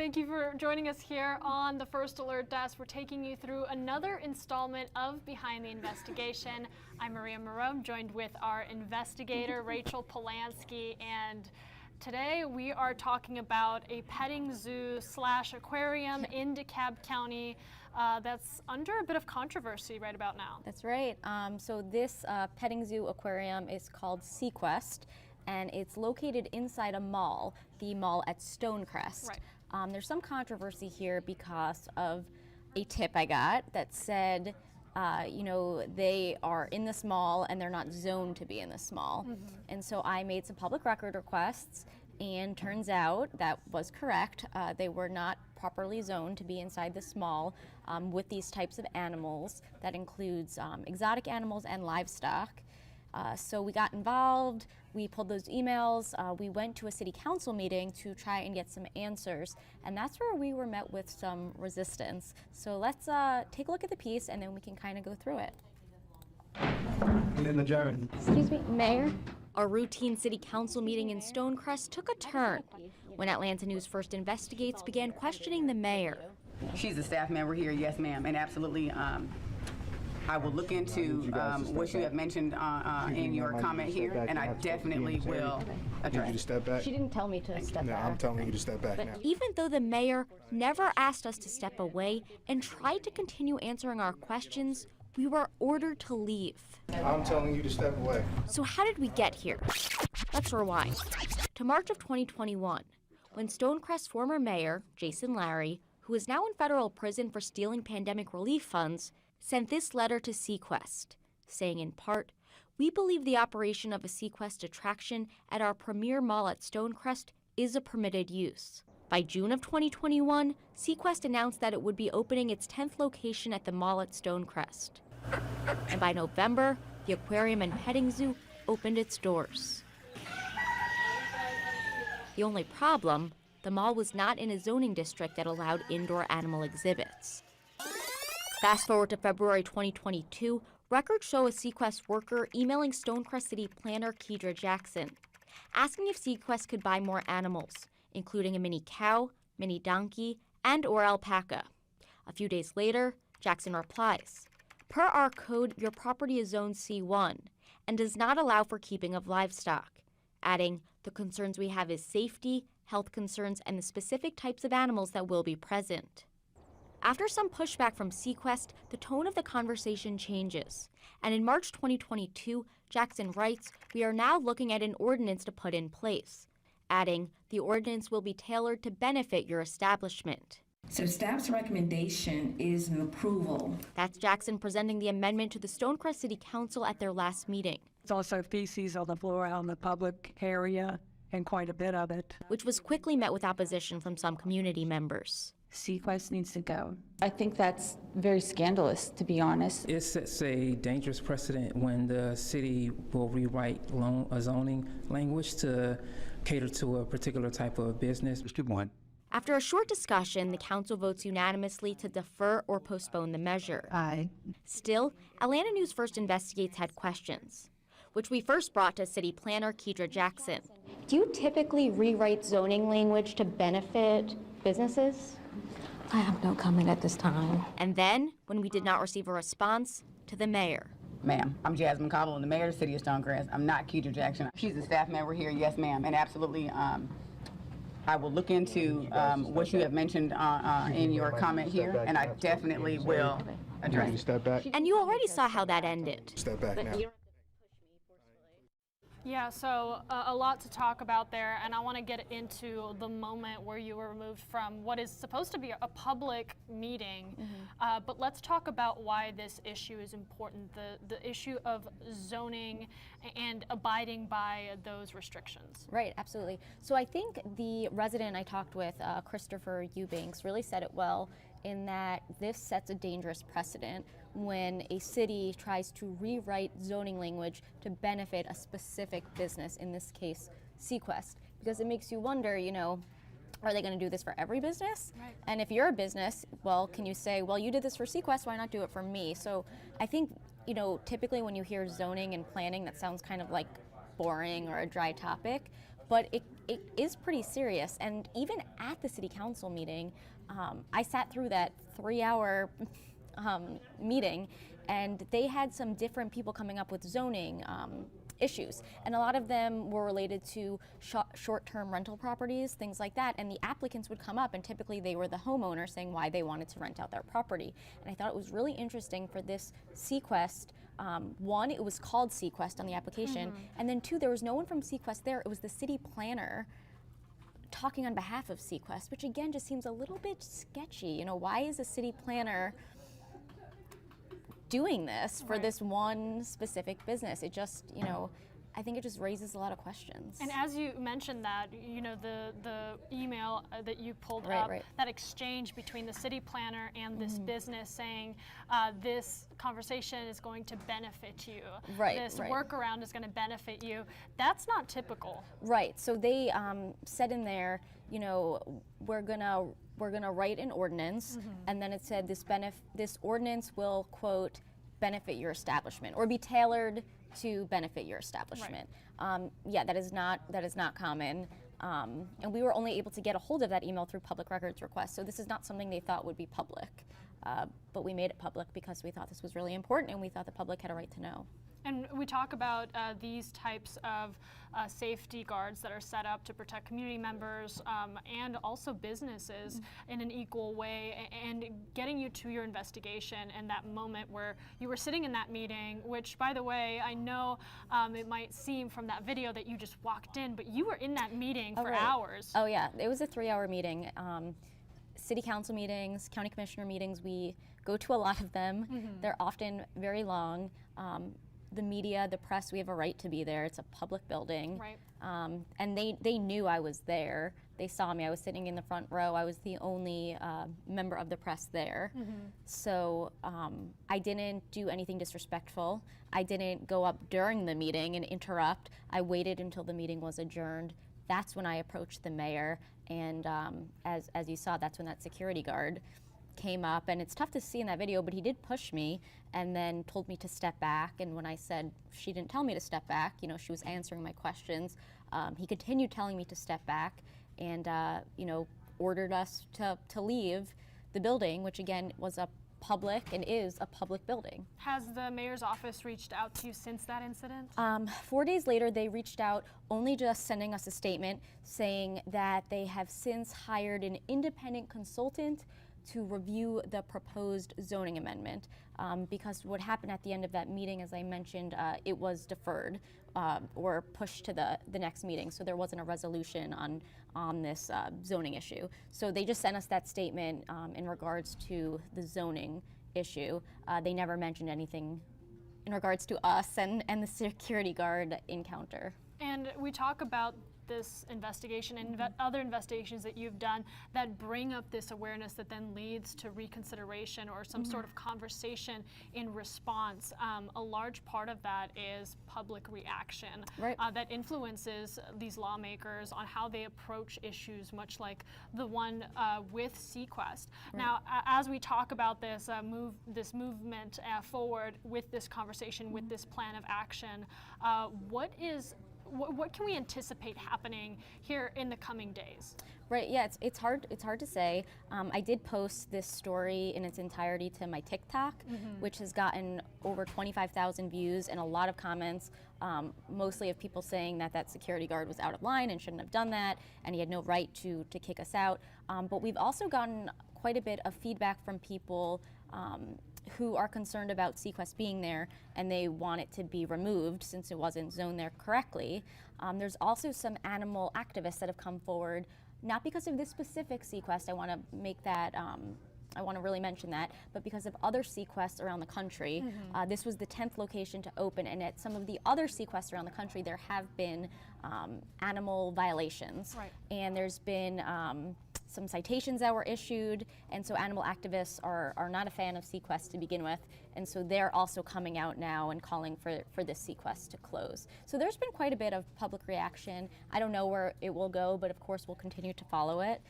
Thank you for joining us here on the First Alert Desk. We're taking you through another installment of Behind the Investigation. I'm Maria Marone, joined with our investigator, Rachel Polansky, and today we are talking about a petting zoo / aquarium in DeKalb County that's under a bit of controversy right about now. That's right. So this petting zoo aquarium is called Stonecrest, and it's located inside a mall, the mall at Stonecrest. Right. There's some controversy here because of a tip I got that said, they are in this mall and they're not zoned to be in this mall. Mm-hmm. And so I made some public record requests, and turns out that was correct. They were not properly zoned to be inside this mall with these types of animals. That includes exotic animals and livestock. So we got involved, we pulled those emails, we went to a city council meeting to try and get some answers, and that's where we were met with some resistance. So let's take a look at the piece and then we can kind of go through it. Excuse me, Mayor? Our routine city council meeting in Stonecrest took a turn when Atlanta News First Investigates began questioning the mayor. She's a staff member here, yes ma'am, and absolutely I will look into what you have mentioned in your comment here, and I definitely will address. Need you to step back? She didn't tell me to step back. No, I'm telling you to step back now. Even though the mayor never asked us to step away and tried to continue answering our questions, we were ordered to leave. I'm telling you to step away. So how did we get here? Let's rewind to March of 2021, when Stonecrest's former mayor, Jason Larry, who is now in federal prison for stealing pandemic relief funds, sent this letter to Stonecrest, saying in part, "We believe the operation of a Stonecrest attraction at our premier mall at Stonecrest is a permitted use." By June of 2021, Stonecrest announced that it would be opening its 10th location at the mall at Stonecrest. And by November, the aquarium and petting zoo opened its doors. The only problem, the mall was not in a zoning district that allowed indoor animal exhibits. Fast forward to February 2022, records show a Stonecrest worker emailing Stonecrest City Planner Kedra Jackson, asking if Stonecrest could buy more animals, including a mini cow, mini donkey, and or alpaca. A few days later, Jackson replies, "Per our code, your property is zoned C1 and does not allow for keeping of livestock," adding, "The concerns we have is safety, health concerns, and the specific types of animals that will be present." After some pushback from Stonecrest, the tone of the conversation changes. And in March 2022, Jackson writes, "We are now looking at an ordinance to put in place," adding, "The ordinance will be tailored to benefit your establishment." So staff's recommendation is an approval. That's Jackson presenting the amendment to the Stonecrest City Council at their last meeting. It's also feces on the floor out in the public area, and quite a bit of it. Which was quickly met with opposition from some community members. Stonecrest needs to go. I think that's very scandalous, to be honest. It sets a dangerous precedent when the city will rewrite a zoning language to cater to a particular type of business. Mr. One. After a short discussion, the council votes unanimously to defer or postpone the measure. Aye. Still, Atlanta News First Investigates had questions, which we first brought to City Planner Kedra Jackson. Do you typically rewrite zoning language to benefit businesses? I have no comment at this time. And then, when we did not receive a response, to the mayor. Ma'am, I'm Jasmine Cobble, and the mayor of the city of Stonecrest. I'm not Kedra Jackson. She's a staff member here, yes ma'am, and absolutely I will look into what you have mentioned in your comment here, and I definitely will address. Need you to step back? And you already saw how that ended. Step back now. Yeah, so a lot to talk about there, and I want to get into the moment where you were removed from what is supposed to be a public meeting. Mm-hmm. But let's talk about why this issue is important, the issue of zoning and abiding by those restrictions. Right, absolutely. So I think the resident I talked with, Christopher Eubanks, really said it well in that this sets a dangerous precedent when a city tries to rewrite zoning language to benefit a specific business, in this case, Stonecrest, because it makes you wonder, are they going to do this for every business? Right. And if you're a business, well, can you say, well, you did this for Stonecrest, why not do it for me? So I think, typically when you hear zoning and planning, that sounds kind of like boring or a dry topic, but it is pretty serious. And even at the city council meeting, I sat through that 3-hour meeting, and they had some different people coming up with zoning issues, and a lot of them were related to short-term rental properties, things like that, and the applicants would come up, and typically they were the homeowner saying why they wanted to rent out their property. And I thought it was really interesting for this Sequest. One, it was called Sequest on the application, and then two, there was no one from Sequest there. It was the city planner talking on behalf of Sequest, which again just seems a little bit sketchy. You know, why is a city planner doing this for this one specific business? It just, you know, I think it just raises a lot of questions. And as you mentioned that, you know, the email that you pulled Right, up, right. that exchange between the city planner and this business saying this conversation is going to benefit you. Right, This right. workaround is going to benefit you. That's not typical. Right. So they said in there, you know, we're gonna write an ordinance, and then it said this ordinance will, quote, benefit your establishment or be tailored to benefit your establishment. Yeah, that is not common. And we were only able to get a hold of that email through public records request. So this is not something they thought would be public. But we made it public because we thought this was really important and we thought the public had a right to know. And we talk about these types of safety guards that are set up to protect community members and also businesses in an equal way, and getting you to your investigation and that moment where you were sitting in that meeting, which, by the way, I know it might seem from that video that you just walked in, but you were in that meeting for hours. Oh yeah, it was a 3-hour meeting. City council meetings, county commissioner meetings, we go to a lot of them. They're often very long. The media, the press, we have a right to be there. It's a public building. Right. And they knew I was there. They saw me. I was sitting in the front row. I was the only member of the press there. So I didn't do anything disrespectful. I didn't go up during the meeting and interrupt. I waited until the meeting was adjourned. That's when I approached the mayor. And as you saw, that's when that security guard came up, and it's tough to see in that video, but he did push me and then told me to step back. And when I said she didn't tell me to step back, you know, she was answering my questions, he continued telling me to step back and, you know, ordered us to leave the building, which again was a public and is a public building. Has the mayor's office reached out to you since that incident? 4 days later, they reached out, only just sending us a statement saying that they have since hired an independent consultant to review the proposed zoning amendment, because what happened at the end of that meeting, as I mentioned, it was deferred or pushed to the next meeting, so there wasn't a resolution on this zoning issue. So they just sent us that statement in regards to the zoning issue. They never mentioned anything in regards to us and the security guard encounter. And we talk about this investigation and other investigations that you've done that bring up this awareness that then leads to reconsideration or some sort of conversation in response. A large part of that is public reaction that influences these lawmakers on how they approach issues, much like the one with Sequest. Now, as we talk about this movement forward with this conversation, with this plan of action, what can we anticipate happening here in the coming days? Right. Yeah. It's hard to say. I did post this story in its entirety to my TikTok, which has gotten over 25,000 views and a lot of comments, mostly of people saying that security guard was out of line and shouldn't have done that, and he had no right to kick us out. But we've also gotten quite a bit of feedback from people who are concerned about Sequest being there, and they want it to be removed since it wasn't zoned there correctly. There's also some animal activists that have come forward, not because of this specific Sequest, I want to make that, I want to really mention that, but because of other Sequests around the country. This was the 10th location to open, and at some of the other Sequests around the country, there have been animal violations. And there's been some citations that were issued, and so animal activists are not a fan of Sequest to begin with, and so they're also coming out now and calling for this sequest to close. So there's been quite a bit of public reaction. I don't know where it will go, but of course we'll continue to follow it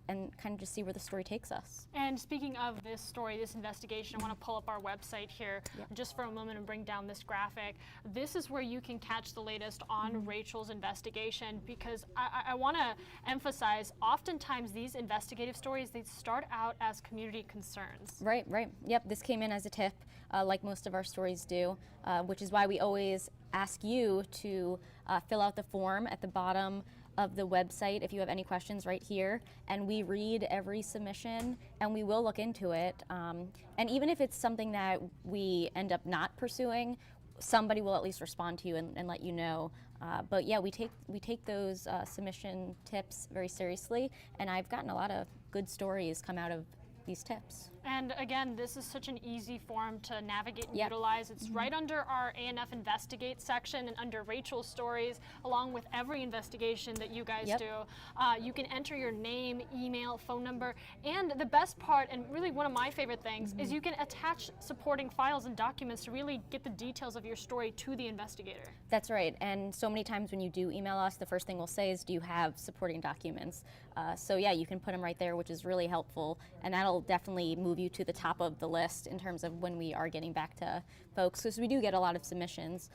and kind of just see where the story takes us. And speaking of this story, this investigation, I want to pull up our website here just for a moment and bring down this graphic. This is where you can catch the latest on Rachel's investigation, because I want to emphasize, oftentimes these investigative stories, they start out as community concerns. Right. Yep, this came in as a tip, like most of our stories do, which is why we always ask you to fill out the form at the bottom of the website if you have any questions right here, and we read every submission and we will look into it, and even if it's something that we end up not pursuing, somebody will at least respond to you and let you know. But yeah, we take those submission tips very seriously, and I've gotten a lot of good stories come out of these tips. And again, this is such an easy form to navigate and utilize. It's right under our A&F Investigate section and under Rachel's stories, along with every investigation that you guys do. You can enter your name, email, phone number, and the best part, and really one of my favorite things, is you can attach supporting files and documents to really get the details of your story to the investigator. That's right, and so many times when you do email us, the first thing we'll say is, do you have supporting documents? So yeah, you can put them right there, which is really helpful, and that'll definitely move you to the top of the list in terms of when we are getting back to folks, because we do get a lot of submissions.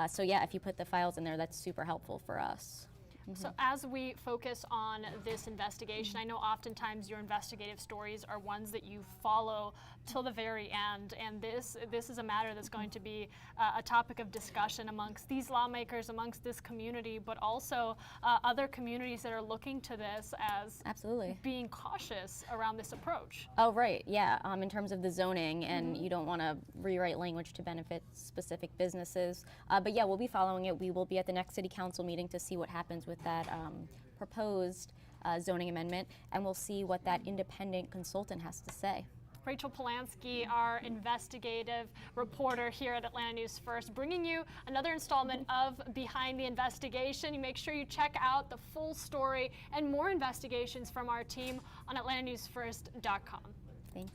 So yeah, if you put the files in there, that's super helpful for us. So as we focus on this investigation, I know oftentimes your investigative stories are ones that you follow till the very end, and this is a matter that's going to be a topic of discussion amongst these lawmakers, amongst this community, but also other communities that are looking to this as being cautious around this approach. Oh, right, yeah, in terms of the zoning, and you don't want to rewrite language to benefit specific businesses. But yeah, we'll be following it. We will be at the next city council meeting to see what happens with that proposed zoning amendment, and we'll see what that independent consultant has to say. Rachel Polansky, our investigative reporter here at Atlanta News First, bringing you another installment of Behind the Investigation. You make sure you check out the full story and more investigations from our team on AtlantaNewsFirst.com. Thanks.